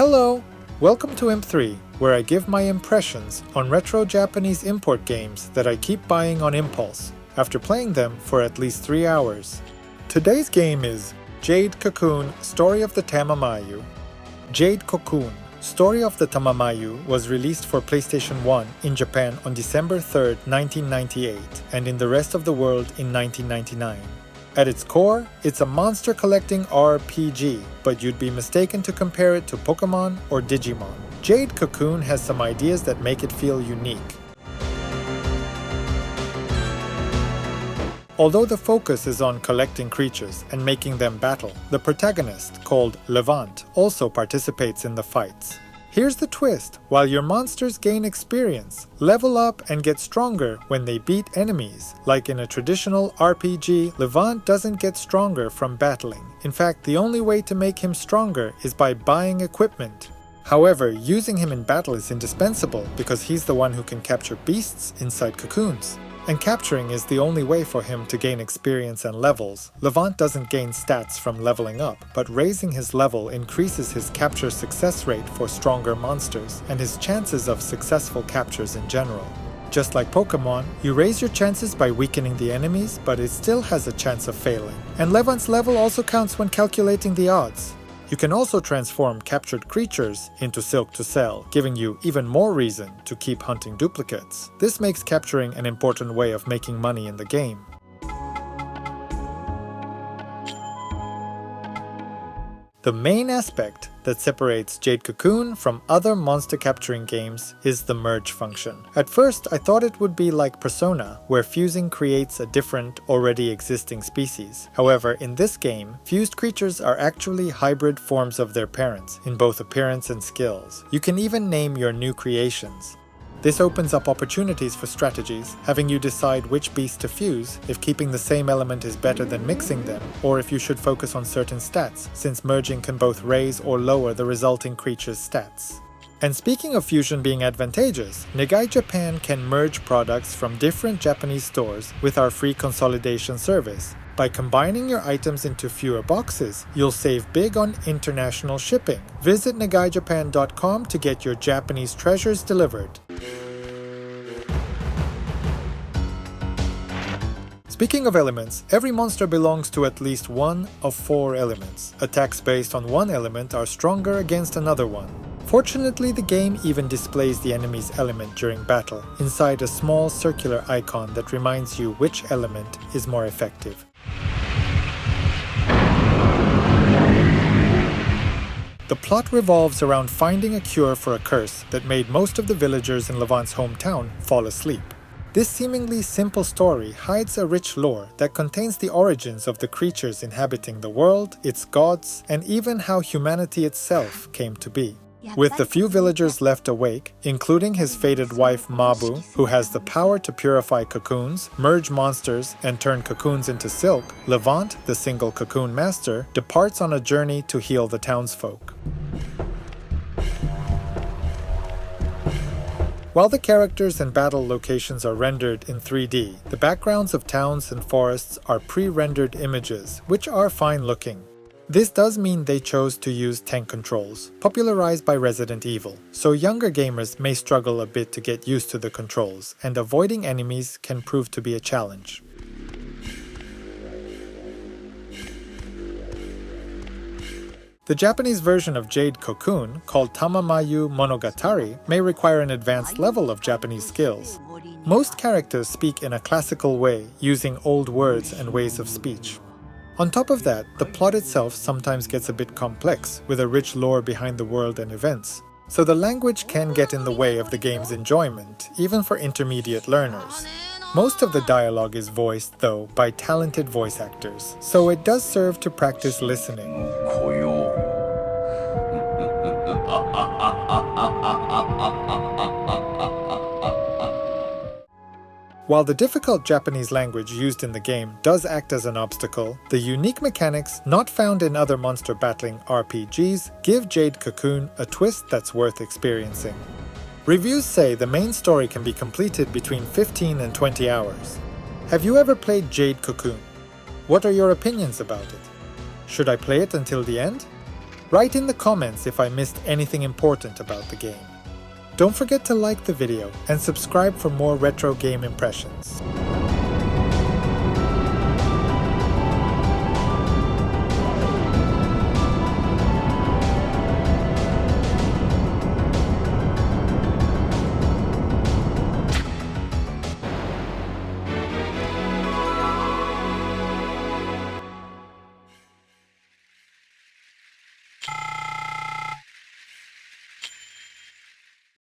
Hello! Welcome to Imp3, where I give my impressions on retro Japanese import games that I keep buying on impulse, after playing them for at least 3 hours. Today's game is Jade Cocoon Story of the Tamamayu. Jade Cocoon Story of the Tamamayu was released for PlayStation 1 in Japan on December 3, 1998, and in the rest of the world in 1999. At its core, it's a monster collecting RPG, but you'd be mistaken to compare it to Pokémon or Digimon. Jade Cocoon has some ideas that make it feel unique. Although the focus is on collecting creatures and making them battle, the protagonist, called Levant, also participates in the fights. Here's the twist: while your monsters gain experience, level up and get stronger when they beat enemies. Like in a traditional RPG, Levant doesn't get stronger from battling. In fact, the only way to make him stronger is by buying equipment. However, using him in battle is indispensable because he's the one who can capture beasts inside cocoons. And capturing is the only way for him to gain experience and levels. Levant doesn't gain stats from leveling up, but raising his level increases his capture success rate for stronger monsters, and his chances of successful captures in general. Just like Pokémon, you raise your chances by weakening the enemies, but it still has a chance of failing. And Levant's level also counts when calculating the odds. You can also transform captured creatures into silk to sell, giving you even more reason to keep hunting duplicates. This makes capturing an important way of making money in the game. The main aspect that separates Jade Cocoon from other monster capturing games is the merge function. At first, I thought it would be like PSOne, where fusing creates a different, already existing species. However, in this game, fused creatures are actually hybrid forms of their parents, in both appearance and skills. You can even name your new creations. This opens up opportunities for strategies, having you decide which beast to fuse, if keeping the same element is better than mixing them, or if you should focus on certain stats, since merging can both raise or lower the resulting creature's stats. And speaking of fusion being advantageous, Negai Japan can merge products from different Japanese stores with our free consolidation service. By combining your items into fewer boxes, you'll save big on international shipping. Visit negaijapan.com to get your Japanese treasures delivered. Speaking of elements, every monster belongs to at least one of 4 elements. Attacks based on one element are stronger against another one. Fortunately, the game even displays the enemy's element during battle, inside a small circular icon that reminds you which element is more effective. The plot revolves around finding a cure for a curse that made most of the villagers in Levant's hometown fall asleep. This seemingly simple story hides a rich lore that contains the origins of the creatures inhabiting the world, its gods, and even how humanity itself came to be. With the few villagers left awake, including his fated wife Mabu, who has the power to purify cocoons, merge monsters, and turn cocoons into silk, Levant, the single cocoon master, departs on a journey to heal the townsfolk. While the characters and battle locations are rendered in 3D, the backgrounds of towns and forests are pre-rendered images, which are fine looking. This does mean they chose to use tank controls, popularized by Resident Evil, so younger gamers may struggle a bit to get used to the controls, and avoiding enemies can prove to be a challenge. The Japanese version of Jade Cocoon, called Tamamayu Monogatari, may require an advanced level of Japanese skills. Most characters speak in a classical way, using old words and ways of speech. On top of that, the plot itself sometimes gets a bit complex, with a rich lore behind the world and events. So the language can get in the way of the game's enjoyment, even for intermediate learners. Most of the dialogue is voiced, though, by talented voice actors, so it does serve to practice listening. While the difficult Japanese language used in the game does act as an obstacle, the unique mechanics not found in other monster battling RPGs give Jade Cocoon a twist that's worth experiencing. Reviews say the main story can be completed between 15 and 20 hours. Have you ever played Jade Cocoon? What are your opinions about it? Should I play it until the end? Write in the comments if I missed anything important about the game. Don't forget to like the video and subscribe for more retro game impressions.